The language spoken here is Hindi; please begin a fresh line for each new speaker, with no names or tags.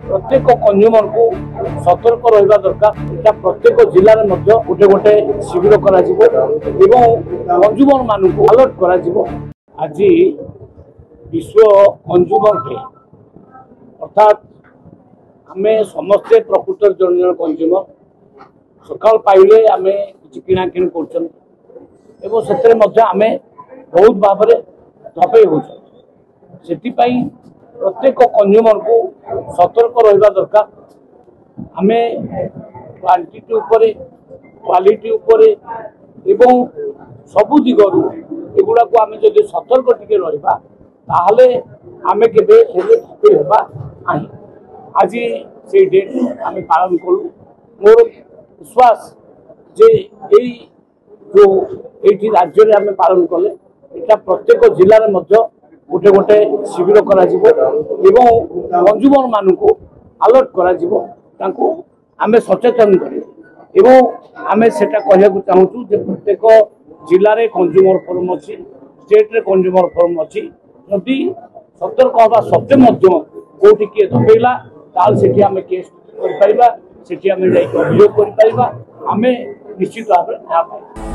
प्रत्येक कंज्यूमर को सतर्क रहा दरकार। या प्रत्येक जिले में गोटे गोटे शिविर कंज्यूमर मान अलर्ट कर। आज विश्व कंज्यूमर डे अर्थात आम समस्ते प्रकृत जन जन कंज्यूमर सकाल पाइले आम कि किणाकिणी कर बहुत भाव में धपई हो प्रत्येक कंज्यूमर को सतर्क रहा दरकार। आम क्वांटिटी क्वालिटी सबु दिगरु एगुड़ा को आम जब सतर्क टिके रहा ताहले आम केबे ठके हेबा नाही। आज से डेट आम पालन करूँ। मोर विश्वास जे जो ये राज्य में आम पालन कले यहाँ प्रत्येक जिले में गोटे गोटे शिविर कंज्यूमर मान को अलर्ट कर आम सचेतन कर आम से कहूँ जे प्रत्येक जिले में कंज्यूमर फोरम अच्छी स्टेट रे कंज्यूमर फोरम अच्छी जदि सतर्क हवा सत्वे कौटी किए दबेला से केस कर अभियोग कर निश्चित भाव में।